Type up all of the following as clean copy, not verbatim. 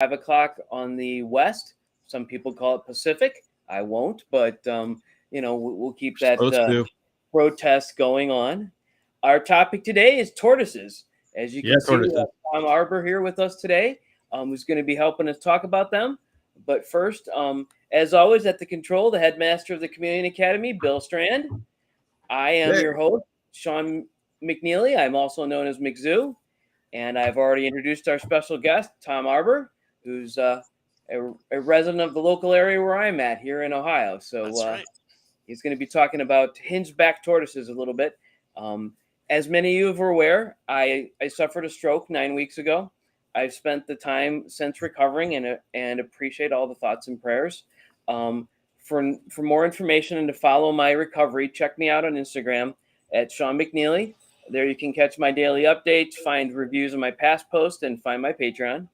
5 o'clock on the west. Some people call it Pacific. I won't, but we'll keep We're that supposed to. protest going on. Our topic today is tortoises. As you Yeah, can see, we tortoises. have Tom Arbour here with us today, who's going to be helping us talk about them. But first, as always, at the control, the headmaster of the Community Academy, Bill Strand. I am Hey. your host, Sean McNeely. I'm also known as McZoo. And I've already introduced our special guest, Tom Arbour, who's a resident of the local area where I'm at here in Ohio. So That's right. he's going to be talking about hinge-back tortoises a little bit. As many of you are aware, I suffered a stroke 9 weeks ago. I've spent the time since recovering and appreciate all the thoughts and prayers. For more information and to follow my recovery, check me out on Instagram at Sean McNeely. There you can catch my daily updates, find reviews of my past posts, and find my Patreon.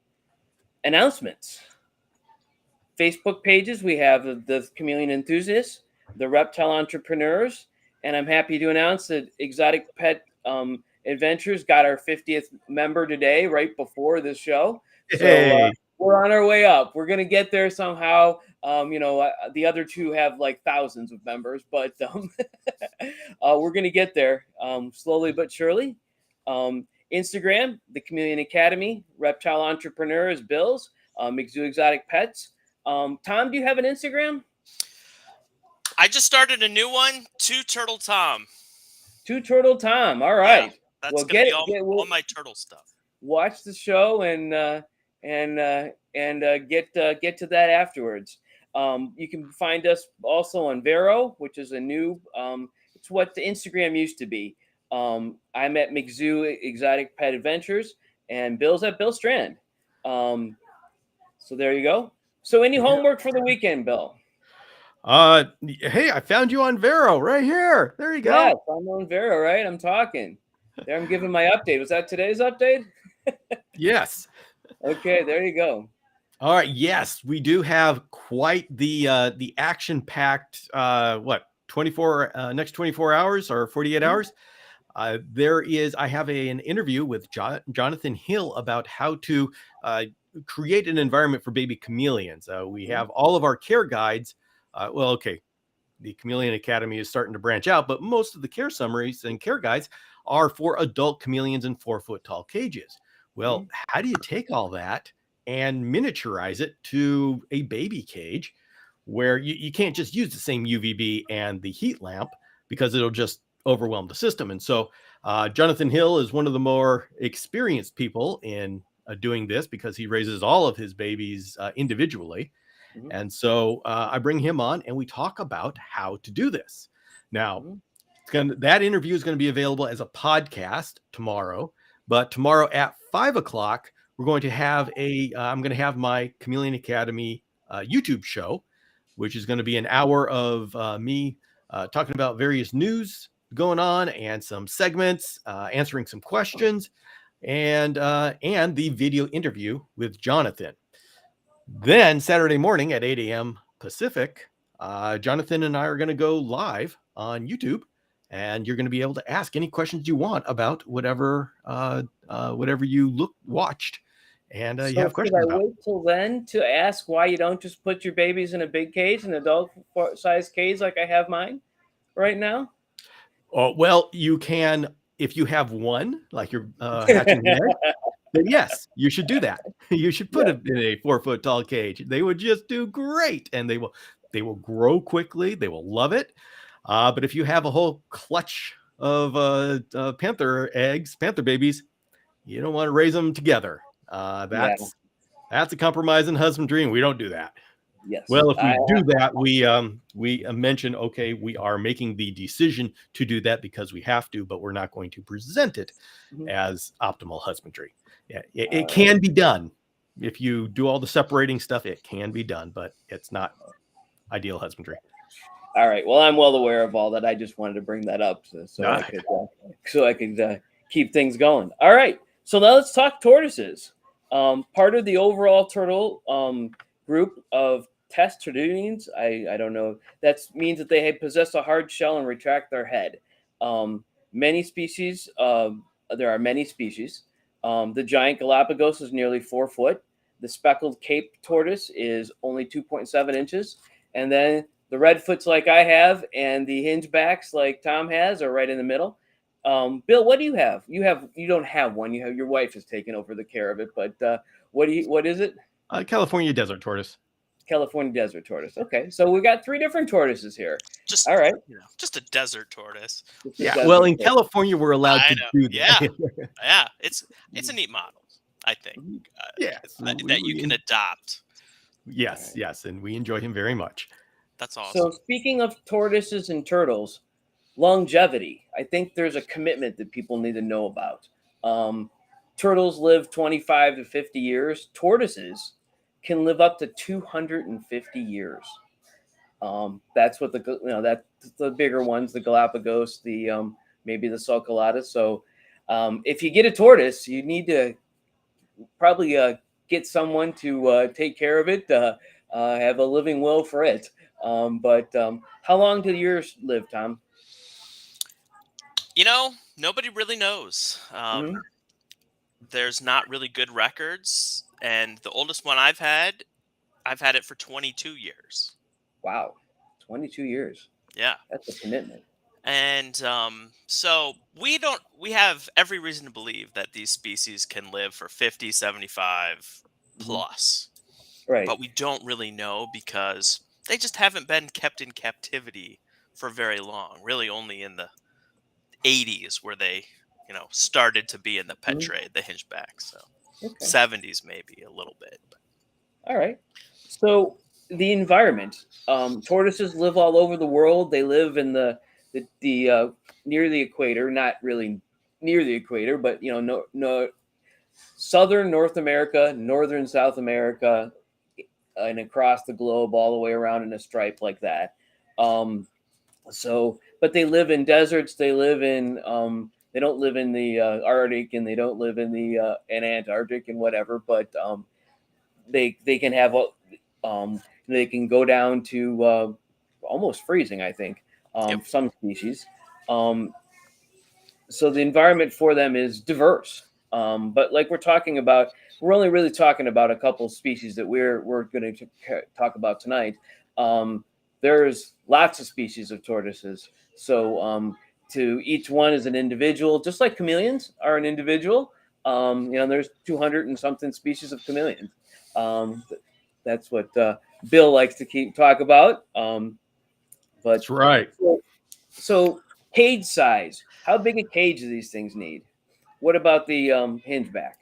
Announcements. Facebook pages, we have the Chameleon Enthusiasts, the Reptile Entrepreneurs, and I'm happy to announce that Exotic Pet Adventures got our 50th member today, right before this show. So we're on our way up. We're going to get there somehow. The other two have like thousands of members, but we're going to get there slowly but surely. Instagram, the Chameleon Academy, Reptile Entrepreneurs, Bills, McZoo Exotic Pets. Tom, do you have an Instagram? I just started a new one, Two Turtle Tom. Two Turtle Tom. All right. Yeah, that's gonna be all my turtle stuff. Watch the show and get to that afterwards. You can find us also on Vero, which is a new. It's what the Instagram used to be. I'm at McZoo Exotic Pet Adventures, and Bill's at Bill Strand. So there you go. So any homework for the weekend, Bill? Hey, I found you on Vero right here. There you go. Yes, I'm on Vero, right? I'm talking. There, I'm giving my update. Was that today's update? Yes. Okay, there you go. All right. Yes, we do have quite the action-packed 24 next 24 hours or 48 hours. I have an interview with Jonathan Hill about how to create an environment for baby chameleons. We have all of our care guides. The Chameleon Academy is starting to branch out, but most of the care summaries and care guides are for adult chameleons in 4-foot tall cages. Well, how do you take all that and miniaturize it to a baby cage where you can't just use the same UVB and the heat lamp because it'll just overwhelm the system? And so Jonathan Hill is one of the more experienced people in doing this because he raises all of his babies individually. And so I bring him on and we talk about how to do this. Now, that interview is going to be available as a podcast tomorrow, but tomorrow at 5 o'clock, we're going to have I'm going to have my Chameleon Academy YouTube show, which is going to be an hour of me talking about various news going on and some segments, answering some questions, and the video interview with Jonathan. Then Saturday morning at 8 a.m. Pacific, Jonathan and I are going to go live on YouTube, and you're going to be able to ask any questions you want about whatever you watched, and you have questions should I about. wait till then to ask why you don't just put your babies in a big cage, an adult-sized cage like I have mine right now? Oh, well, you can if you have one, like you're hatching an egg. Then yes, you should do that. You should put it in a 4-foot tall cage. They would just do great, and they will grow quickly. They will love it. But if you have a whole clutch of panther babies, you don't want to raise them together. That's a compromise in husbandry, and we don't do that. Yes. Well, if we do that, we mention, okay, we are making the decision to do that because we have to, but we're not going to present it as optimal husbandry. Yeah, it can be done. If you do all the separating stuff, it can be done, but it's not ideal husbandry. All right. Well, I'm well aware of all that. I just wanted to bring that up so I could keep things going. All right. So now let's talk tortoises. Part of the overall turtle group of test turtles, I don't know. That means that they possess a hard shell and retract their head. Many species. There are many species. The giant Galapagos is nearly 4 foot. The speckled Cape tortoise is only 2.7 inches, and then the redfoots like I have and the hingebacks like Tom has are right in the middle. Bill, what do you have? You don't have one. You have your wife has taken over the care of it, but what is it? California desert tortoise. California desert tortoise. Okay, so we got three different tortoises here. Just All right. just a desert tortoise. Just a Yeah. desert Well, in tortoise. California, we're allowed I to know. do Yeah. that. Yeah, it's a neat model, I think. Yes. That you can adopt. Yes. Right. Yes. And we enjoy him very much. That's So awesome. speaking of tortoises and turtles, longevity. I think there's a commitment that people need to know about. Turtles live 25 to 50 years. Tortoises can live up to 250 years. That's what that's the bigger ones, the Galapagos, the maybe the Sulculatus. So if you get a tortoise, you need to probably get someone to take care of it, have a living will for it. But how long do yours live, Tom? Nobody really knows. Mhm. There's not really good records, and the oldest one I've had it for 22 years. Wow, 22 years. Yeah. That's a commitment. And so we have every reason to believe that these species can live for 50, 75 Mhm. plus. Right. But we don't really know because they just haven't been kept in captivity for very long. Really only in the 80s where they, started to be in the pet Mhm. trade, the hingeback. So Okay. 70s maybe a little bit. All right. So the environment. Tortoises live all over the world. They live in the near the equator, not really near the equator, but no southern North America, northern South America, and across the globe, all the way around in a stripe like that. Um, but they live in deserts. They live in. They don't live in the Arctic, and they don't live in the in Antarctic and whatever. But they can have they can go down to almost freezing. I think Yep. some species. Um, so the environment for them is diverse. But like we're talking about, we're only really talking about a couple species that we're going to talk about tonight. There's lots of species of tortoises. So to each one is an individual, just like chameleons are an individual. There's 200 and something species of chameleons. Um, that's what Bill likes to talk about. But That's right. so cage size. How big a cage do these things need? What about the hingeback?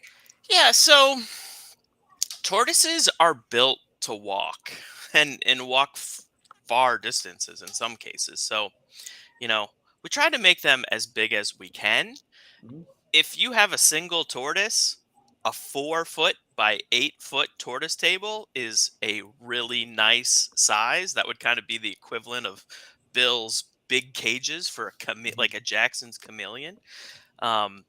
Yeah, so tortoises are built to walk and walk far distances in some cases. So, we try to make them as big as we can. Mhm. If you have a single tortoise, a 4 foot by 8 foot tortoise table is a really nice size. That would kind of be the equivalent of Bill's big cages for like a Jackson's chameleon. Um,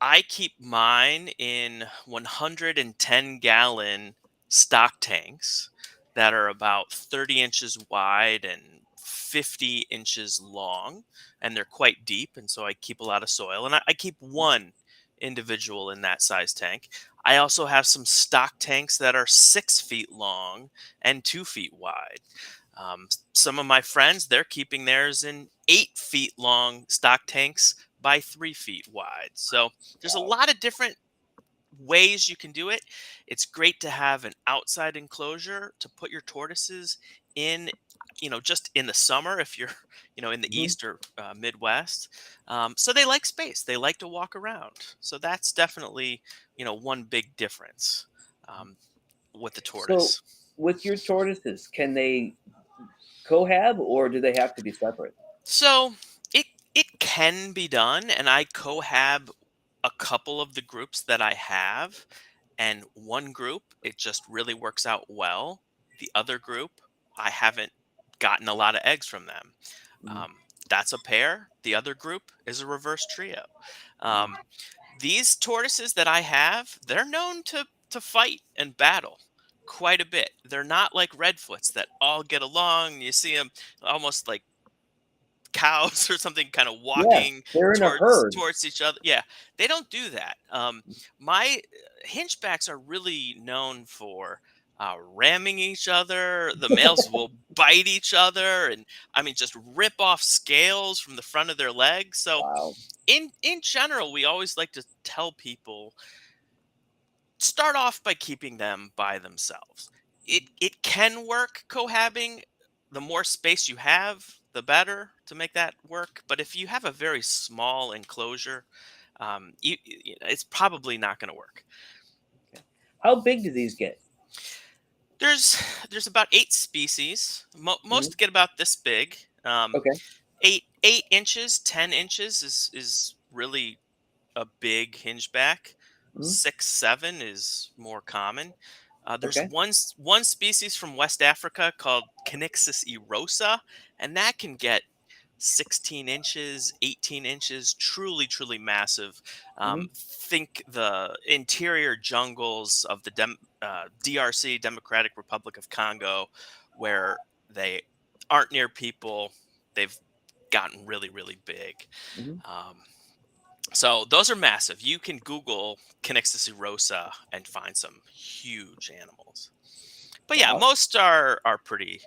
I keep mine in 110-gallon stock tanks that are about 30 inches wide and 50 inches long, and they're quite deep. And so I keep a lot of soil, and I keep one individual in that size tank. I also have some stock tanks that are 6 feet long and 2 feet wide. Some of my friends, they're keeping theirs in 8 feet long stock tanks by 3 feet wide. So there's a lot of different ways you can do it. It's great to have an outside enclosure to put your tortoises in, just in the summer if you're, in the Mhm. East or Midwest. So they like space. They like to walk around. So that's definitely, one big difference with the So tortoise. with your tortoises, can they cohab or do they have to be separate? So it can be done, and I cohab a couple of the groups that I have, and one group it just really works out well. The other group I haven't gotten a lot of eggs from them. Mhm. Um, that's a pair. The other group is a reverse trio. Um, these tortoises that I have, they're known to fight and battle quite a bit. They're not like redfoots that all get along. You see them almost like cows or something kind of Yes, walking they're in a towards herd. towards each other. Yeah, they don't do that. My hingebacks are really known for ramming each other. The males will bite each other, and I mean just rip off scales from the front of their legs. So Wow. in general, we always like to tell people, start off by keeping them by themselves. It can work cohabiting. The more space you have, the better to make that work. But if you have a very small enclosure, it's probably not going to work. How big do these get? There's about 8 species. Mhm. Most get about this big. Okay. 8 inches, 10 inches is really a big hingeback. Mhm. 6, 7 is more common. There's Okay. one species from West Africa called Conyxus erosa, and that can get 16 inches, 18 inches, truly massive. Mhm. Think the interior jungles of the DRC, Democratic Republic of Congo, where they aren't near people. They've gotten really big. Mhm. Um, so those are massive. You can Google Conyxus erosa and find some huge animals. But yeah, Wow. most are pretty.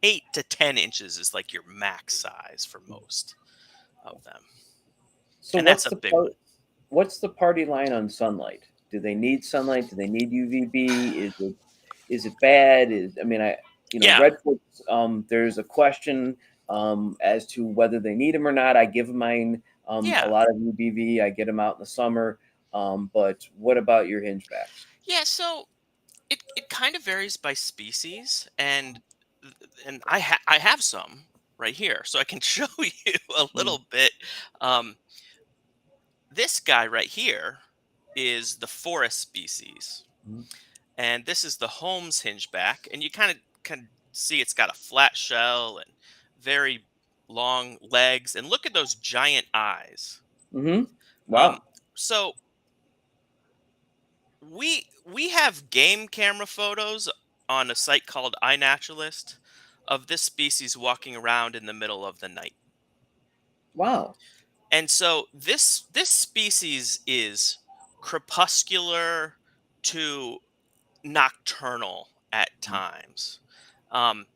8 to 10 inches is like your max size for most of them, So and that's a big one. what's the party line on sunlight? Do they need sunlight? Do they need UVB? Is it bad? I mean, Yeah, Redfoots, there's a question as to whether they need them or not. I give mine a yeah, lot of UVB. I get them out in the summer. But what about your hingebacks? yeah. So it kind of varies by species, and I have some right here, so I can show you a Mm, little bit. Um, this guy right here is the forest species. mm, And this is the Holmes hingeback, and you kind of see it's got a flat shell and very long legs, and look at those giant eyes. mm-hmm. Um, Wow. so we have game camera photos on a site called iNaturalist of this species walking around in the middle of the night. Wow. And so this species is crepuscular to nocturnal at times. Um,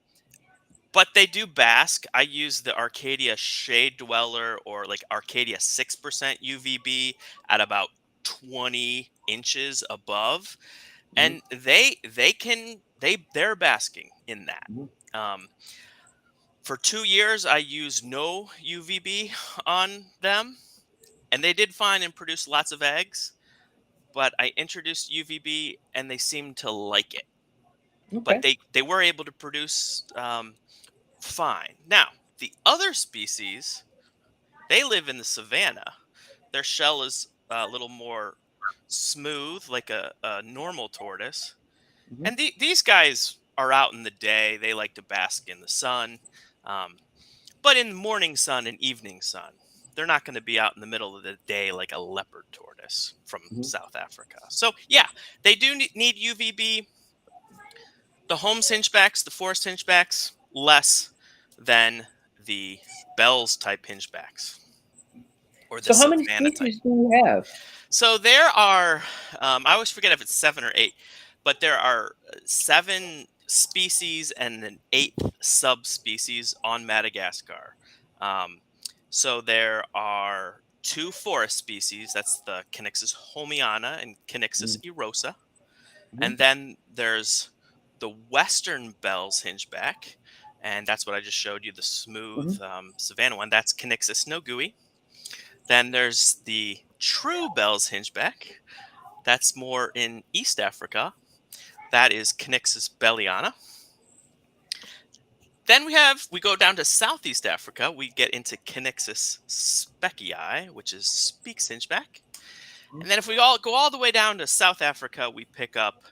but they do bask. I use the Arcadia Shade Dweller, or like Arcadia 6% UVB at about 20 inches above, Mm-hmm. and they're basking in that. Mm-hmm. Um, for 2 years, I used no UVB on them, and they did fine and produce lots of eggs. But I introduced UVB, and they seemed to like it. But Okay. they were able to produce fine. Now, the other species, they live in the savanna. Their shell is a little more smooth, like a normal tortoise. Mm-hmm. And these guys are out in the day. They like to bask in the sun. Um, but in the morning sun and evening sun, they're not going to be out in the middle of the day like a leopard tortoise from Mm-hmm. South Africa. So, yeah, they do need UVB. The Holmes hingebacks, the forest hingebacks, less than the Bell's type hingebacks or the So how many Savannah type. species do you have? So there are, I always forget if it's 7 or 8, but there are 7 species and an eighth subspecies on Madagascar. Um, so there are 2 forest species. That's the Conyxus homiana and Conyxus erosa. Mm-hmm. And then there's the Western Bell's hingeback, and that's what I just showed you, the smooth Mm-hmm. Savannah one. That's Conyxus nogui. Then there's the true Bell's hingeback. That's more in East Africa. That is Conyxus belliana. Then we go down to Southeast Africa. We get into Conyxus speckii, which is Speke's hingeback. And then if we all go all the way down to South Africa, we pick up,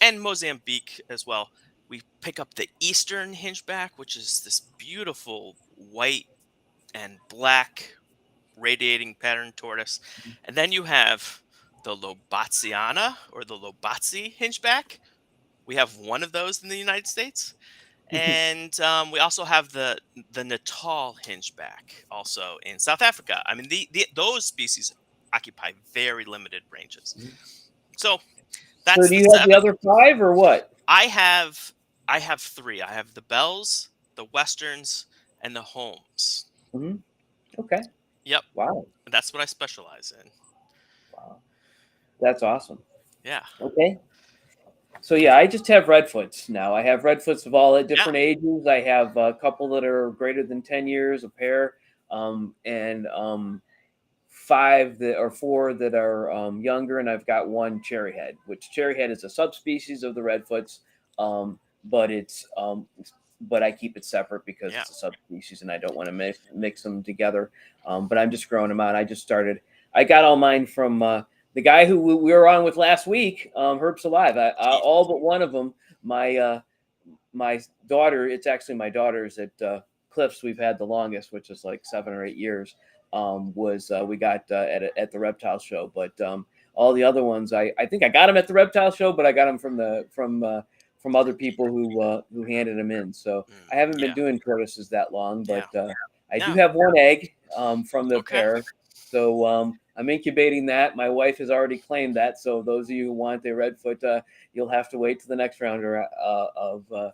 and Mozambique as well, we pick up the Eastern hingeback, which is this beautiful white and black radiating pattern tortoise. And then you have the Lobatsiana or the Lobatsi hingeback. We have one of those in the United States. And we also have the Natal hingeback, also in South Africa. I mean, those species occupy very limited ranges. So So that's do the you have the 7. other five or what? I have I have 3. I have the Bells, the Westerns, and the Holmes. Hmm. Okay. Yep, Wow. that's what I specialize in. Wow. That's awesome. Yeah, Okay. So yeah, I just have redfoots now. I have redfoots of all yeah, different ages. I have a couple that are greater than 10 years, a pair, and 5 that or 4 that are younger, and I've got one cherryhead, which cherryhead is a subspecies of the redfoots, but but I keep it separate because yeah. it's a subspecies, and I don't want to mix them together. But I'm just growing them out. I just started. I got all mine from the guy who we were on with last week, Herbs Alive. All but one of them. My daughter. It's actually my daughter's at Cliffs. We've had the longest, which is like 7 or 8 years. Was we got at the reptile show, but all the other ones, I think I got them at the reptile show, but I got them from other people who handed them in. So I haven't been Yeah, doing tortoises that long, yeah, but I do yeah. have one egg from the Okay. pair. So I'm incubating that. My wife has already claimed that. So those of you who want the redfoot, you'll have to wait to the next round of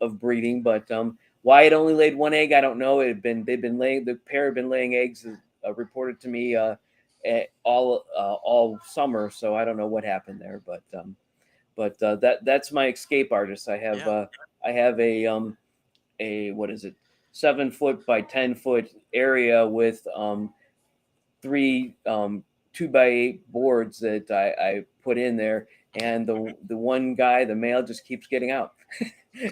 of breeding. But why it only laid one egg, I don't know. They've been laying the pair have been laying eggs reported to me all summer. So I don't know what happened there, but that's my escape artist. Yeah, I have a what is it, 7 foot by 10 foot area with 3 2x8 boards that I put in there, and the one guy, the male, just keeps getting out.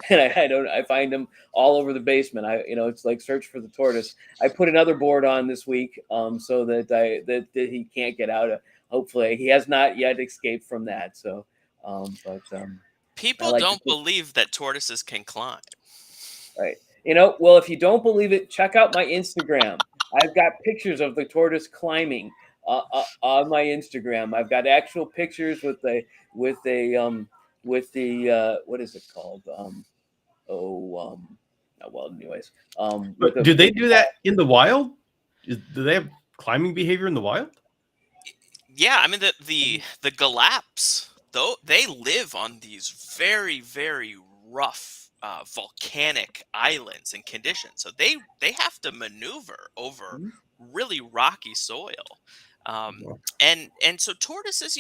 And I find him all over the basement. It's like search for the tortoise. I put another board on this week, so that he can't get out. Hopefully, he has not yet escaped from that. So, but I people like to don't think, believe that tortoises can climb. right. Well, if you don't believe it, check out my Instagram. I've got pictures of the tortoise climbing on my Instagram. I've got actual pictures with a with the what is it called? Oh, well, anyways, with But a do they with do that in the wild? Do they have climbing behavior in the wild? Yeah, I mean the Galaps, though, they live on these very, very rough volcanic islands and conditions. So they have to maneuver over Mhm, really rocky soil. Um, and so tortoises,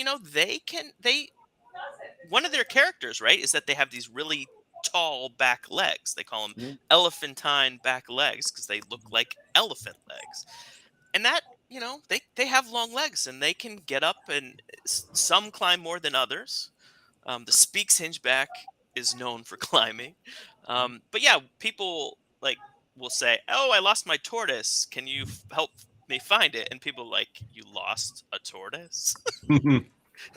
they one of their characters, right, is that they have these really tall back legs. They call them mhm, elephantine back legs because they look like elephant legs. And that, they have long legs and they can get up, and some climb more than others. The Speaks Hingeback is known for climbing. But yeah, people like will say, "Oh, I lost my tortoise. Can you help me find it?" And people like, "You lost a tortoise?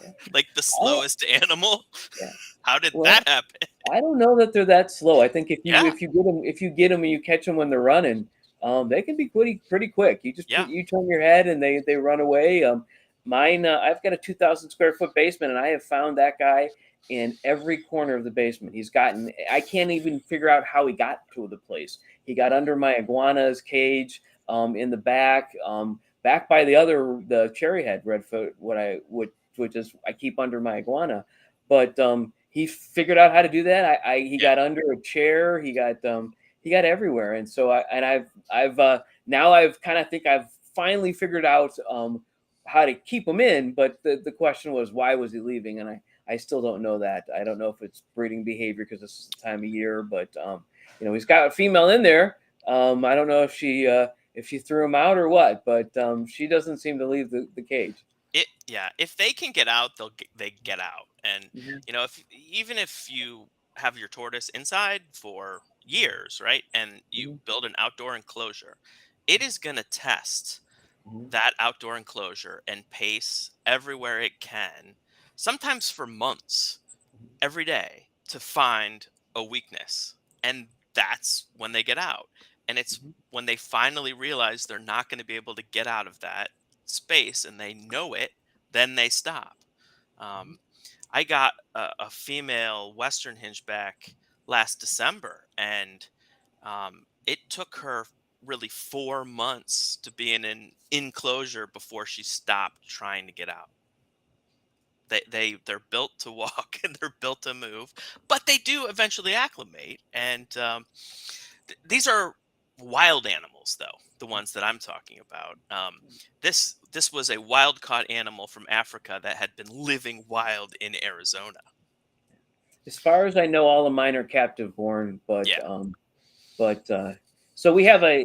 yeah. Like the I, slowest animal? yeah. How did Well, that happen?" I don't know that they're that slow. I think Yeah, if you get them and you catch them when they're running, they can be pretty quick. yeah, You turn your head and they run away. Mine, I've got a 2,000 square foot basement, and I have found that guy in every corner of the basement. I can't even figure out how he got to the place. He got under my iguana's cage, in the back by the cherry head redfoot, which is I keep under my iguana, but he figured out how to do that. He yeah, got under a chair. He got everywhere, and so I've now I've kind of think I've finally figured out how to keep him in. But the question was, why was he leaving? And I still don't know that. I don't know if it's breeding behavior because this is the time of year, but he's got a female in there. I don't know if she threw him out or what, but she doesn't seem to leave the cage. yeah. If they can get out, they get out. And Mhm, if even if you have your tortoise inside for years, right, and you mhm, build an outdoor enclosure, it is going to test mhm, that outdoor enclosure and pace everywhere it can, sometimes for months, every day, to find a weakness. And that's when they get out. And it's mhm, when they finally realize they're not going to be able to get out of that space and they know it, then they stop. mhm, Um, I got a female Western Hingeback last December, and it took her really 4 months to be in an enclosure before she stopped trying to get out. They're built to walk and they're built to move, but they do eventually acclimate. And these are wild animals, though, the ones that I'm talking about. This was a wild caught animal from Africa that had been living wild in Arizona. As far as I know, all of mine are captive born, Yeah. but so we have a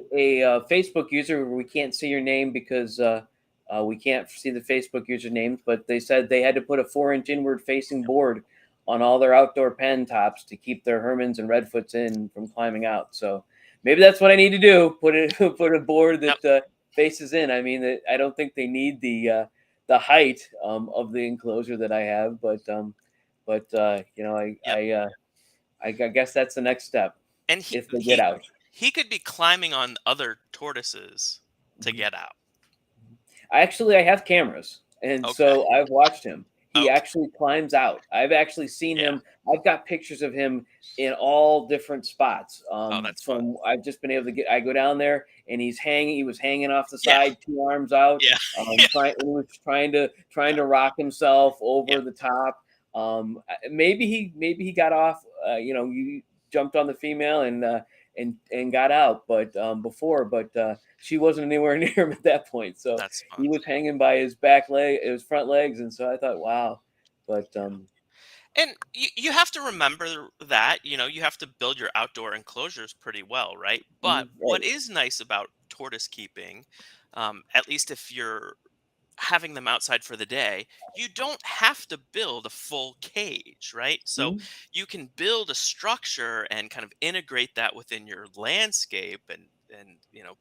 Facebook user where we can't see your name because we can't see the Facebook usernames, but they said they had to put a 4-inch inward facing board on all their outdoor pen tops to keep their Hermans and Redfoots in from climbing out. So maybe that's what I need to do. Put it put a board Yep. that faces in. I mean, I don't think they need the height of the enclosure that I have, but you know, Yep. I guess that's the next step And if they get out. he could be climbing on other tortoises to Mhm. get out. I have cameras, and Okay. so I've watched him. He Okay. actually climbs out. I've actually seen Yeah. him. I've got pictures of him in all different spots. Oh, that's fun. From I've just been able to get. I go down there, and he's hanging. He was hanging off the Yeah. side, 2 arms out. Yeah. Yeah. He was trying to rock himself Yeah. over the top. Maybe he got off. You jumped on the female and got out, but she wasn't anywhere near him at that point. So That's fun. he was hanging by his back leg, his front legs, and so I thought, wow. But And you have to remember that, you have to build your outdoor enclosures pretty well, right? But what right. is nice about tortoise keeping, at least if you're having them outside for the day, you don't have to build a full cage, right? So Mhm. you can build a structure and kind of integrate that within your landscape and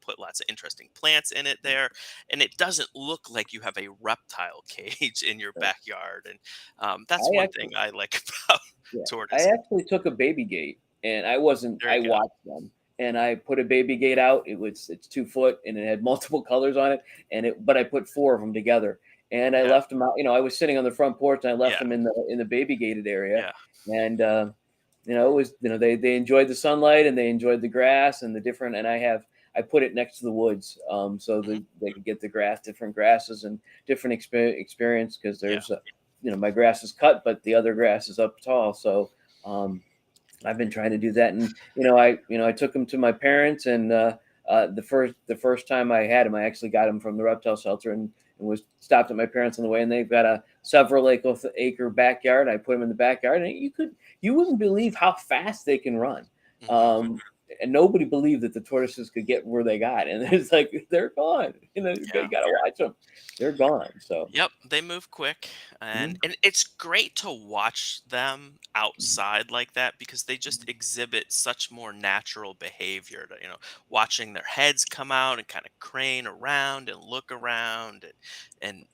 put lots of interesting plants in it there, and it doesn't look like you have a reptile cage in your Right. backyard. And that's I one thing actually, I like about yeah, I tortoises. actually took a baby gate, and There I you go. watched them, and I put a baby gate out. It's 2 foot, and it had multiple colors on it, but I put four of them together, and I Yeah. left them out. I was sitting on the front porch, and I left Yeah. them in the baby gated area, Yeah. and it was they enjoyed the sunlight and they enjoyed the grass and the different. And I put it next to the woods, so Hmm. they could get the different grasses and different experience because Yeah. there's my grass is cut, but the other grass is up tall. So um, I've been trying to do that, and I took him to my parents, and the first time I had him, I actually got him from the reptile shelter, and was stopped at my parents on the way, and they've got a several acre backyard. I put him in the backyard, and you wouldn't believe how fast they can run. Hmm. And nobody believed that the tortoises could get where they got, and it's like they're gone. You Yeah. got to watch them; they're gone. So. Yep, they move quick, Mhm. and it's great to watch them Mhm. outside like that because they just exhibit such more natural behavior. Watching their heads come out and kind of crane around and look around and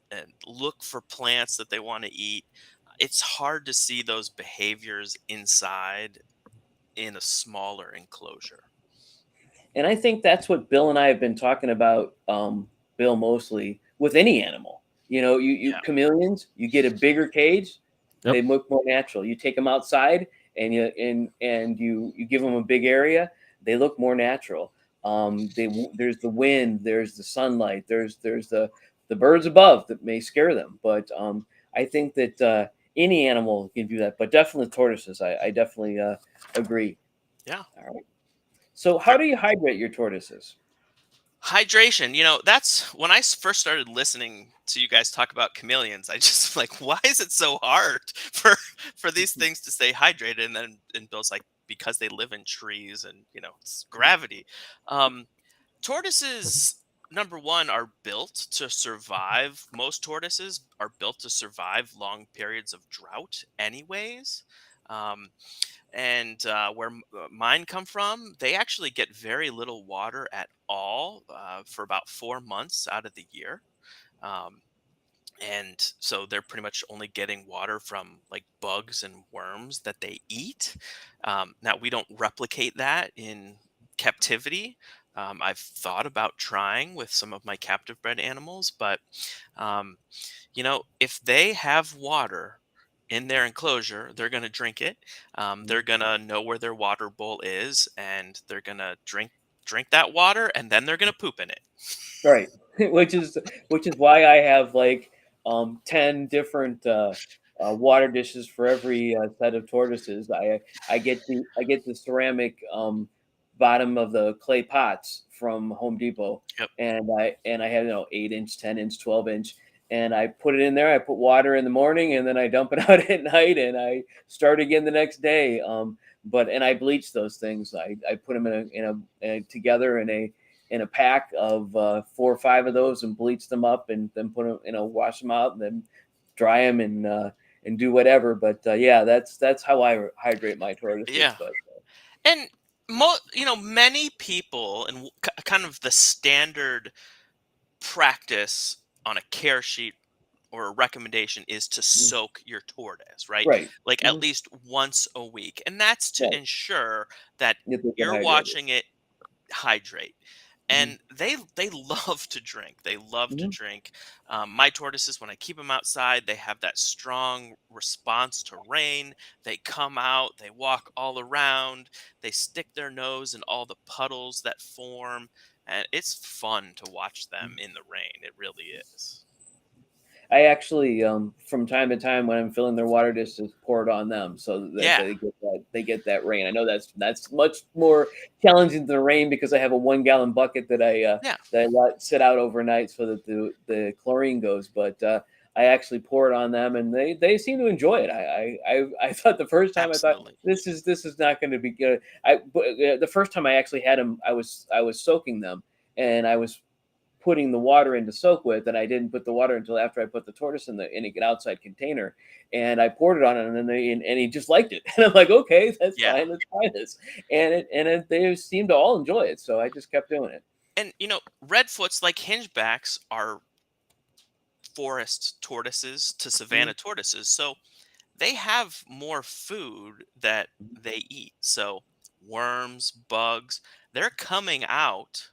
look for plants that they want to eat. It's hard to see those behaviors inside in a smaller enclosure. And I think that's what Bill and I have been talking about, Bill, mostly with any animal. You Yeah, chameleons, you get a bigger cage, they Yep. look more natural. You take them outside and you give them a big area, they look more natural. There's the wind, there's the sunlight, there's the birds above that may scare them, but I think that any animal can do that, but definitely tortoises. I definitely agree. yeah. All right. So, how do you hydrate your tortoises? Hydration, that's when I first started listening to you guys talk about chameleons. I just like, why is it so hard for these things to stay hydrated? And Bill's like, because they live in trees and it's gravity. Um, Tortoises, number one, are built to survive. Most tortoises are built to survive long periods of drought, anyways. Um, and where mine come from, they actually get very little water at all for about 4 months out of the year. Um, and so they're pretty much only getting water from like bugs and worms that they eat. Now, we don't replicate that in captivity. I've thought about trying with some of my captive bred animals, but um, if they have water, in their enclosure. They're going to drink it. They're going to know where their water bowl is, and they're going to drink that water, and then they're going to poop in it. Right. which is why I have like 10 different water dishes for every set of tortoises. I get the ceramic bottom of the clay pots from Home Depot, Yep. and I have 8 inch, 10 inch, 12 inch, and I put it in there. I put water in the morning, and then I dump it out at night, and I start again the next day. And I bleach those things. I put them together in a pack of 4 or 5 of those and bleach them up and then put them, wash them out and then dry them and do whatever. But yeah, that's how I hydrate my tortoises. Yeah. But And many people, and kind of the standard practice on a care sheet or a recommendation is to soak your tortoise, right? right, Like at least once a week. And that's to right, ensure that get them you're hydrated. watching it hydrate. Mhm, And they love to drink. They love to mhm, drink. My tortoises, when I keep them outside, they have that strong response to rain. They come out, they walk all around, they stick their nose in all the puddles that form, and it's fun to watch them mhm. in the rain. It really is. I actually, from time to time, when I'm filling their water dishes, pour it on them so that Yeah, they get that rain. I know that's much more challenging than the rain because I have a 1 gallon bucket yeah, that I let sit out overnight so that the chlorine goes. But I actually pour it on them, and they seem to enjoy it. I thought the first time I thought absolutely. this is not going to be good. The first time I actually had them, I was soaking them, and I was putting the water in to soak with, and I didn't put the water until after I put the tortoise in an outside container, and I poured it on him, and then and he just liked it, and I'm like, okay, that's Yeah. fine, let's try this, they seemed to all enjoy it, so I just kept doing it. And redfoots, like hingebacks, are forest tortoises to Mhm, savanna tortoises. So they have more food that mhm, they eat. So worms, bugs, they're coming out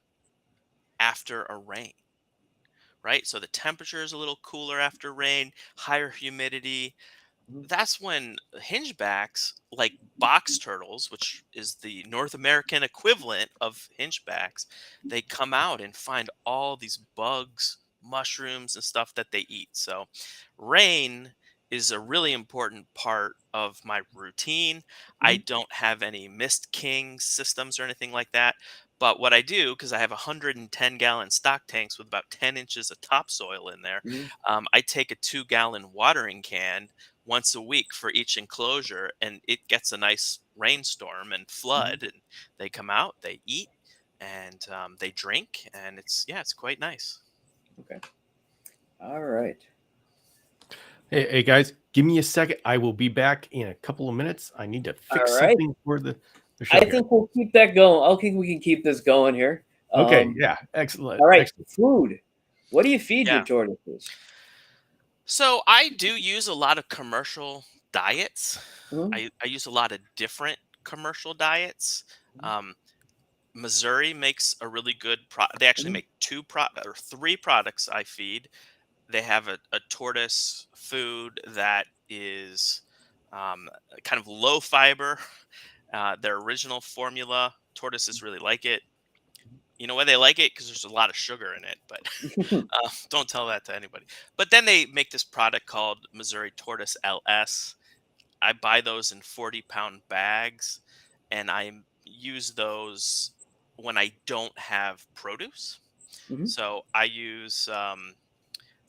after a rain, right? So the temperature is a little cooler after rain, higher humidity. mhm, That's when hingebacks, like box turtles, which is the North American equivalent of hingebacks, they come out and find all these bugs, mushrooms, and stuff that they eat. So, rain is a really important part of my routine. I mhm, don't have any Mist King systems or anything like that. But what I do, because I have 110-gallon stock tanks with about 10 inches of topsoil in there, mhm, I take a 2-gallon watering can once a week for each enclosure, and it gets a nice rainstorm and mhm. flood, and they come out, they eat, and they drink, and it's quite nice. Okay, all right, Hey guys, give me a second. I will be back in a couple of minutes. I need to all fix right. something for the I show here. think we'll keep that going. I think we can keep this going here. Okay, um yeah, excellent, all right, excellent. food. What do you feed your Yeah. tortoises? So I do use a lot of commercial diets. Mhm, I use a lot of different commercial diets. mhm, Um, Missouri makes a really good they actually mhm, make or three products I feed. They have a tortoise food that is kind of low fiber. Their original formula, tortoises really like it. You know why they like it? Because there's a lot of sugar in it, but mhm, don't tell that to anybody. But then they make this product called Missouri Tortoise LS. I buy those in 40-pound bags, and use those when I don't have produce. mhm, So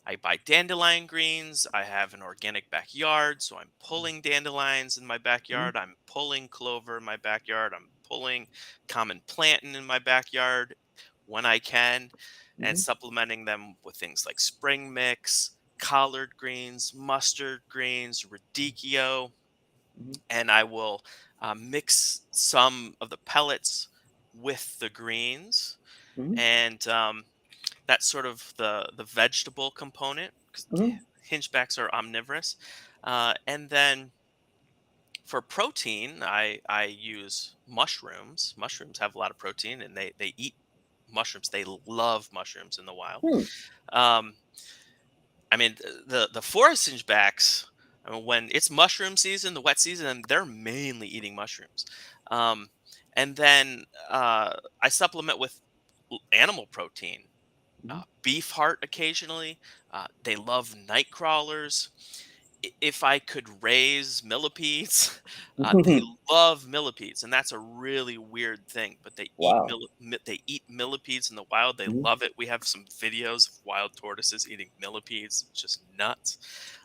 I buy dandelion greens. I have an organic backyard, so I'm pulling dandelions in my mhm, backyard. I'm pulling clover in my backyard. I'm pulling common plantain in my backyard when I can, and mhm, supplementing them with things like spring mix, collard greens, mustard greens, radicchio, mhm, and I will mix some of the pellets with the greens, mhm, and that's sort of the vegetable component because mhm, hingebacks are omnivorous. And then for protein, I use mushrooms. Mushrooms have a lot of protein, and they eat mushrooms. They love mushrooms in the wild. hmm, Um, I mean, the forest hingebacks. I mean, when it's mushroom season, the wet season, and they're mainly eating mushrooms. Um, and then I supplement with animal protein, Mhm. beef heart occasionally. They love night crawlers. If I could raise millipedes, they love millipedes, and that's a really weird thing. But they eat Wow. they eat millipedes in the wild. They Mhm. love it. We have some videos of wild tortoises eating millipedes. It's just nuts.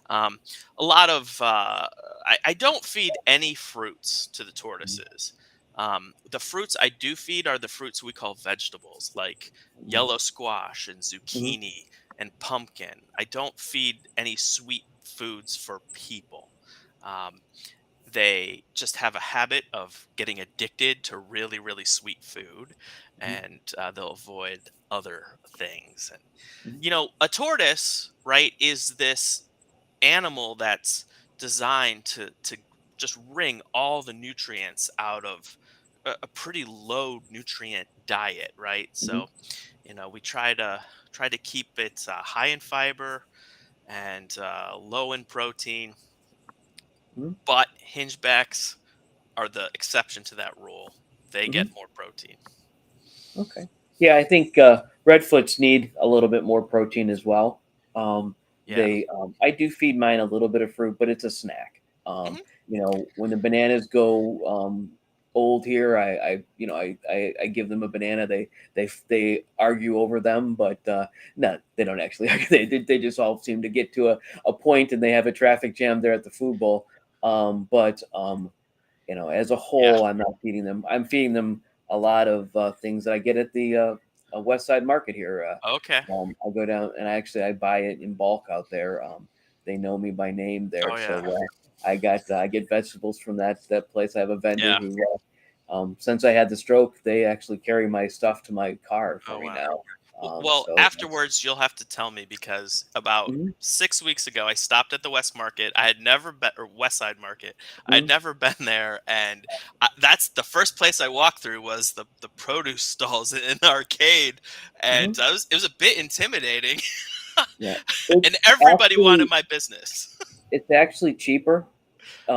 Um, a lot of I don't feed any fruits to the Mhm. tortoises. The fruits I do feed are the fruits we call vegetables, like Mhm. yellow squash and Mhm. zucchini and pumpkin. I don't feed any sweet foods for people. Um, they just have a habit of getting addicted to really, really sweet food, Mhm. and they'll avoid other things. And Mhm. a tortoise, right, is this animal that's designed to just wring all the nutrients out of a pretty low nutrient diet, right? Mhm. So we try to keep it high in fiber and low in protein, Mhm. but hingebacks are the exception to that rule. They Mhm. get more protein. Okay. Yeah, I think redfoots need a little bit more protein as well. Yeah. I do feed mine a little bit of fruit, but it's a snack. Hmm. When the bananas go old here, I give them a banana. They argue over them, but no, they don't actually argue. They just all seem to get to a point, and they have a traffic jam there at the food bowl. But as a Yeah. whole, I'm not feeding them. I'm feeding them a lot of things that I get at the West Side Market here. Okay. I go down and I buy it in bulk out there. They know me by name Oh there, yeah. so I get vegetables from that place. I have a vendor Yeah. who, since I had the stroke, they actually carry my stuff to my car for Oh me wow. now. Well, So that's, afterwards, you'll have to tell me because about mhm, 6 weeks ago, I stopped at the West Market. I had never been, or West Side Market. I had mhm, never been there, and that's the first place I walked through was the produce stalls in the arcade, mhm, and it was a bit intimidating, yeah. It's and everybody wanted actually my business. it's actually cheaper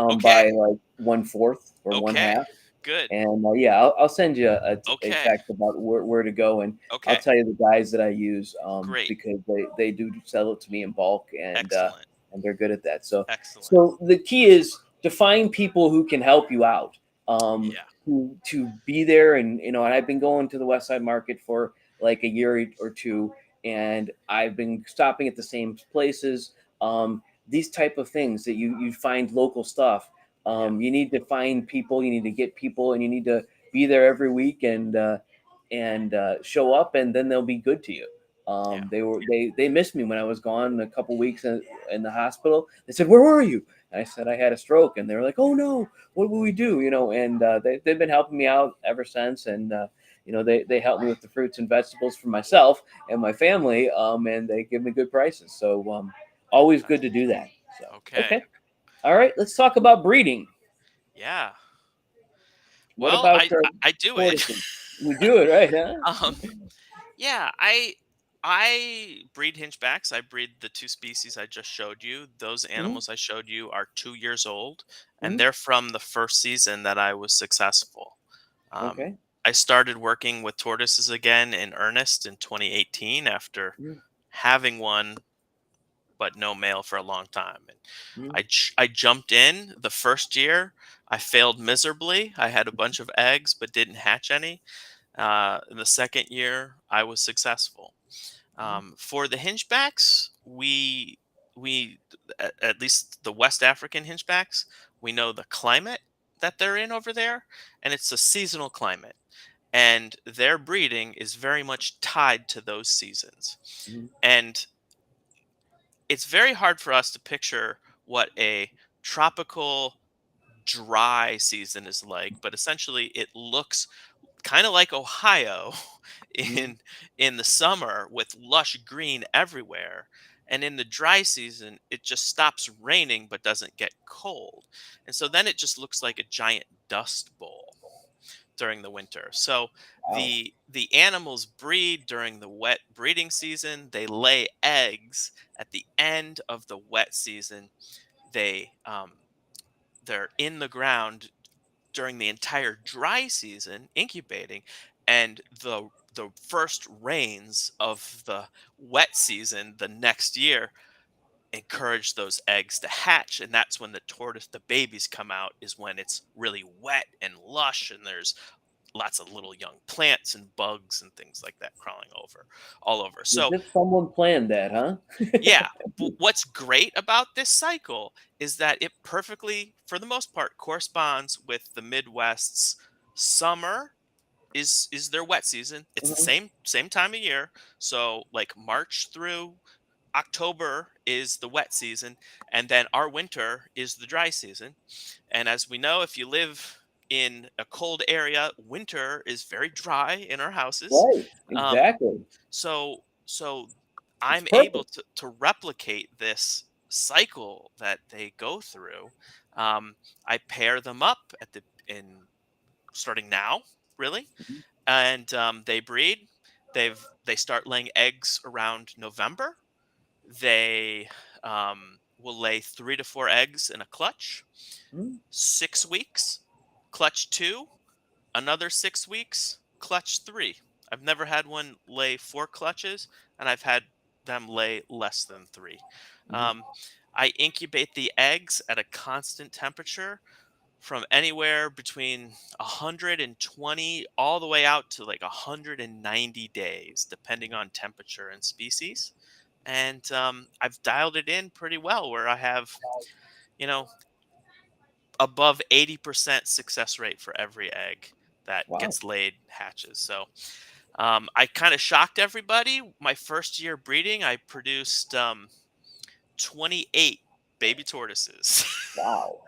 Okay, by like one fourth or one okay, half. good, And yeah, I'll send you a okay, text about where to go, and I'll okay, tell you the guys that I use great, because they do sell it to me in bulk, excellent, and they're good at that. So excellent. so the key is to find people who can help you out, Yeah, to be there, and and I've been going to the West Side Market for like a year or two, and I've been stopping at the same places. These type of things that you find local stuff. yeah, You need to find people, you need to get people, and you need to be there every week and show up, and then they'll be good to you. yeah, They missed me when I was gone a couple weeks in the hospital. They said, "Where were you?" And I said, "I had a stroke," and they were like, "Oh no, what will we do?" And they've been helping me out ever since, and they help me with the fruits and vegetables for myself and my family, and they give me good prices. So always good to do that. So okay, okay. All right, let's talk about breeding. yeah. What Well, about I do it. tortoises? You do it right, huh? um, Yeah, I breed hingebacks. I breed the two species I just showed you. Those Hmm. animals I showed you are 2 years old, and Hmm. they're from the first season that I was successful. Um, Okay. I started working with tortoises again in earnest in 2018 after Mm. having one but no male for a long time. And Mm. I jumped in the first year. I failed miserably. I had a bunch of eggs but didn't hatch any. In the second year, I was successful. Mm. For the hingebacks, we at least the West African hingebacks, we know the climate that they're in over there, and it's a seasonal climate, and their breeding is very much tied to those seasons. Mm. And it's very hard for us to picture what a tropical dry season is like, but essentially it looks kind of like Ohio Mm. in the summer with lush green everywhere. And in the dry season, it just stops raining but doesn't get cold. And so then it just looks like a giant dust bowl during the winter. So Wow. the animals breed during the wet breeding season. They lay eggs at the end of the wet season. they they're in the ground during the entire dry season incubating, and the first rains of the wet season the next year encourage those eggs to hatch, and that's when the babies come out, is when it's really wet and lush and there's lots of little young plants and bugs and things like that crawling over all over. As So if someone planned that, huh? yeah, what's great about this cycle is that it perfectly, for the most part, corresponds with the Midwest's summer is their wet season. It's the Mhm. same time of year. So like March through October is the wet season, and then our winter is the dry season. And as we know, if you live in a cold area, winter is very dry in our houses. Right. Um, Exactly. so It's I'm able perfect. to replicate this cycle that they go through. I pair them up at the in starting now, really, Mhm. and they breed. They start laying eggs around November. They will lay 3 to 4 eggs in a clutch. Mhm. 6 weeks, clutch two. Another 6 weeks, clutch three. I've never had one lay 4 clutches, and I've had them lay less than three. Mhm. Um, I incubate the eggs at a constant temperature from anywhere between 120 all the way out to like 190 days, depending on temperature and species. And I've dialed it in pretty well where I have, you know, above 80% success rate for every egg that Wow. gets laid hatches. So I kind of shocked everybody. My first year breeding, I produced 28 baby tortoises. Wow.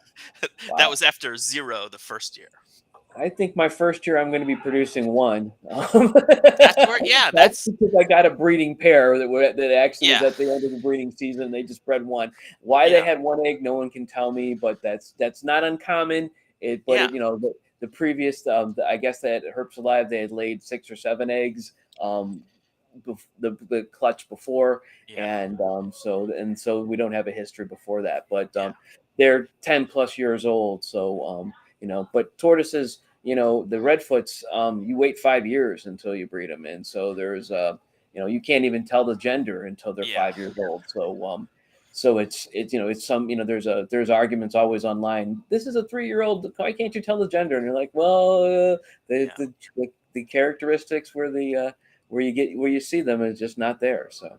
That Wow. was after 0 the first year. I think my first year I'm going to be producing one. That's where, yeah, That's because I got a breeding pair that actually was yeah, at the end of the breeding season. They just bred one. Why they yeah, had one egg, no one can tell me, but that's not uncommon. yeah, The previous, I guess that Herps Alive, they had laid 6 or 7 eggs, the clutch before, yeah, and so we don't have a history before that, but yeah, they're 10 plus years old, so but tortoises, the redfoots, you wait 5 years until you breed them, and so there's you can't even tell the gender until they're yeah, 5 years old. So it's some, there's arguments always online. This is a 3-year-old. Why can't you tell the gender? And you're like, well, yeah, the characteristics where you see them is just not there. So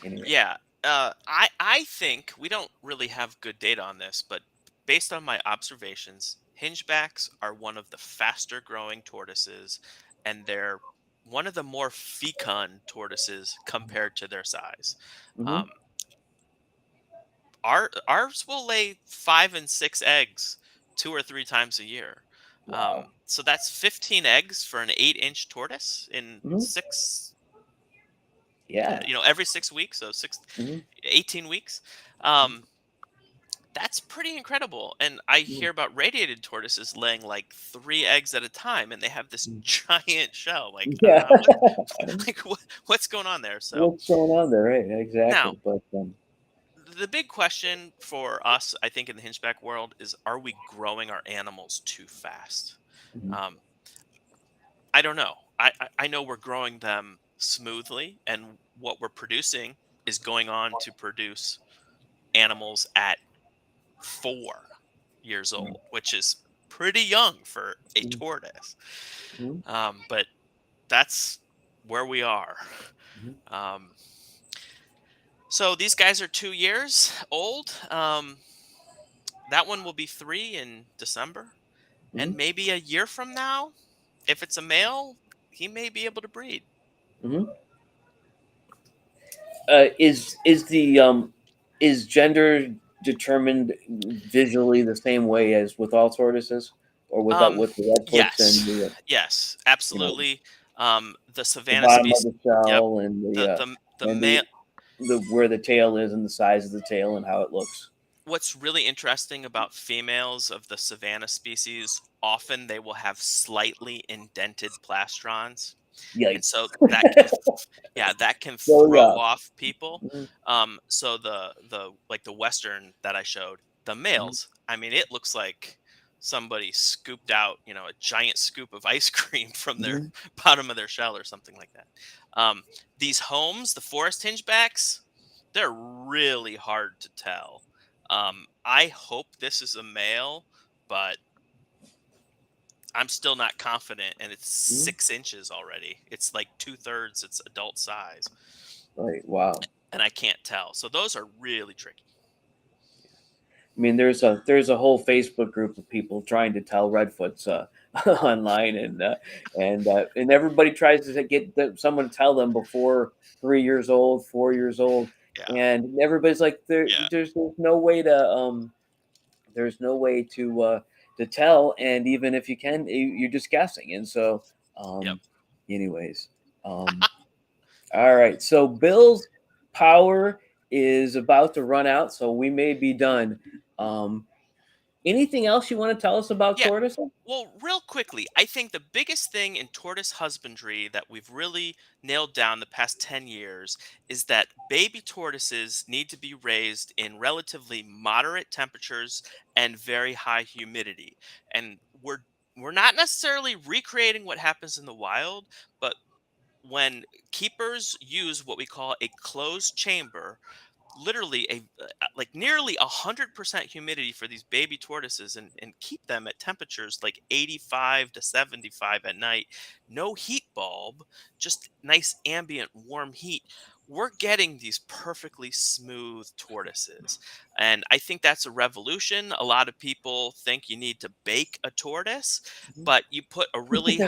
anyway. yeah. I think we don't really have good data on this, but based on my observations, hingebacks are one of the faster growing tortoises, and they're one of the more fecund tortoises compared to their size. Hmm. Um, ours will lay 5 and 6 eggs 2 or 3 times a year. Wow. So that's 15 eggs for an 8-inch tortoise in Hmm. Yeah. every 6 weeks, so six, Hmm. 18 weeks. Um, that's pretty incredible. And I Hmm. hear about radiated tortoises laying like 3 eggs at a time, and they have this giant shell. Like, Yeah. what's going on there? So What's going on there? Right. now, Exactly. But the big question for us, I think, in the hinchback world is: are we growing our animals too fast? mhm. Um, I don't know. I know we're growing them smoothly, and what we're producing is going on to produce animals at 4 years Mhm. old, which is pretty young for a Mhm. tortoise. Mhm. But that's where we are. Mhm. Um, so these guys are 2 years old. That one will be 3 in December, Mhm. and maybe a year from now, if it's a male, he may be able to breed. Mhm. Is gender determined visually the same way as with all tortoises, or Um, with the redfoots and yes, yes, you know absolutely. The the Savannah bottom of species. the Yep. shell and The the the and male. the where the tail is and the size of the tail and how it looks? What's really interesting about females of the Savannah species, often they will have slightly indented plastrons, and Yikes! so that can, yeah, that can So throw yeah. off people. Mhm. So the like the Western that I showed, the males, I mean, it looks like somebody scooped out, a giant scoop of ice cream from their Mhm. bottom of their shell or something like that. These homes, the forest hingebacks, they're really hard to tell. I hope this is a male, but I'm still not confident, and it's Mhm. 6 inches already. It's like 2/3 its adult size, Right. Wow. and I can't tell. So those are really tricky. I mean, there's a whole Facebook group of people trying to tell Redfoots online, and everybody tries to get someone to tell them before 3 years old, 4 years old, Yeah, and everybody's like, yeah, there's no way to there's no way to tell, and even if you can, you're just guessing, and so yep. um, anyways, all right, so Bill's power is about to run out, so we may be done. Um, Anything else you want to tell us about Yeah. tortoises? Well, real quickly, I think the biggest thing in tortoise husbandry that we've really nailed down the past 10 years is that baby tortoises need to be raised in relatively moderate temperatures and very high humidity. And we're not necessarily recreating what happens in the wild, but when keepers use what we call a closed chamber, literally like nearly 100% humidity for these baby tortoises, and keep them at temperatures like 85 to 75 at night, no heat bulb, just nice ambient warm heat, we're getting these perfectly smooth tortoises. And I think that's a revolution. A lot of people think you need to bake a tortoise, but you put a really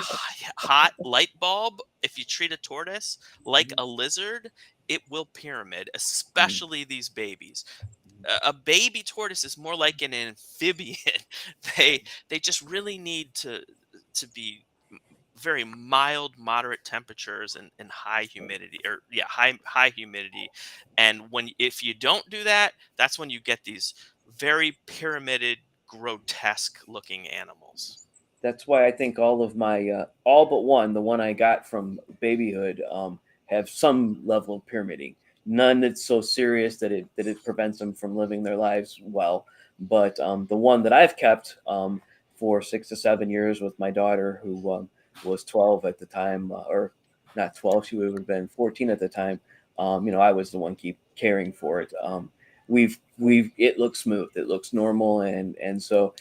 hot light bulb, if you treat a tortoise like a lizard, it will pyramid, especially these babies. A baby tortoise is more like an amphibian. They just really need to be very mild, moderate temperatures and high humidity, or yeah, high humidity. And when if you don't do that, that's when you get these very pyramided, grotesque looking animals. That's why I think all of my all but one, the one I got from babyhood, have some level of pyramiding. None that's so serious that it prevents them from living their lives well. But the one that I've kept for 6 to 7 years with my daughter, who was 12 at the time, or not 12, she would have been 14 at the time. I was the one keep caring for it. It looks smooth, it looks normal, and so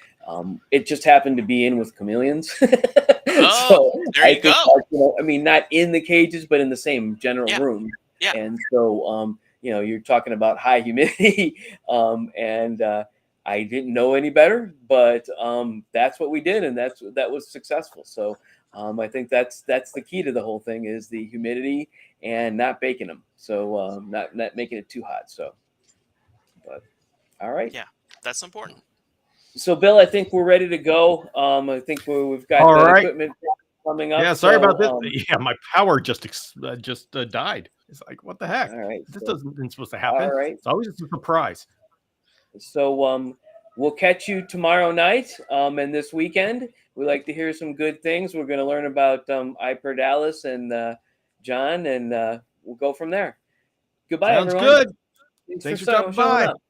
it just happened to be in with chameleons. Oh, So there I you think, go. I mean, not in the cages, but in the same general Yeah, room. yeah. And so, you're talking about high humidity, and I didn't know any better, but that's what we did, and that was successful. So I think that's the key to the whole thing is the humidity and not baking them. So not making it too hot. So, but all right. Yeah, that's important. So, Bill, I think we're ready to go. I think we've got All that right. equipment coming up. Yeah, sorry about So, this. Yeah, my power just died. It's like, what the heck? all right. This So, isn't supposed to all happen. right. It's always a surprise. So, we'll catch you tomorrow night. And this weekend, we like to hear some good things. We're going to learn about Dallas and John, and we'll go from there. Goodbye, Sounds everyone. good. Thanks for Thanks for dropping showing by. up.